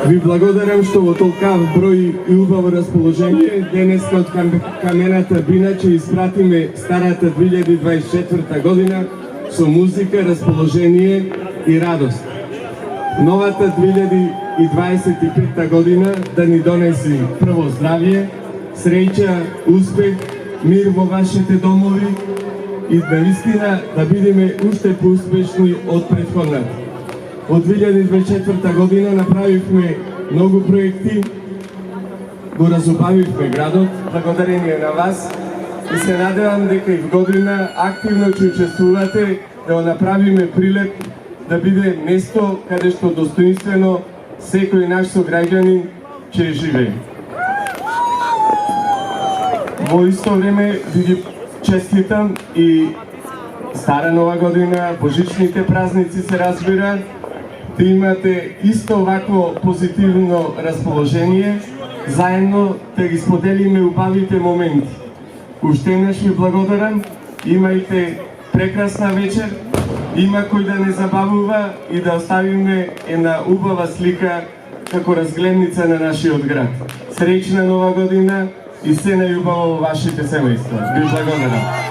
Ви благодарам што во толкав број и убаво расположение денеска од камената бина ќе испратиме старата 2024 година со музика, расположение и радост. Новата 2025 година да ни донеси прво здравје, среќа, успех, мир во вашите домови и наистина да бидеме уште поуспешни од претходната. Од 2024 година направивме многу проекти, го разубавивме градот, благодарение на вас и се надевам дека и в година активно ќе учествувате да го направиме Прилеп да биде место каде што достоинствено секој наш сограѓанин ќе живее. Во исто време ви ги честитам и Стара Нова година, божичните празници се разбира, да имате исто вакво позитивно расположение, заедно да ги споделиме убавите моменти. Уште еднаш ви благодарам, имајте прекрасна вечер, има кој да не забавува и да оставиме една убава слика како разгледница на нашиот град. Среќна Нова година и се најубаво во вашите семејства. Ви благодарам.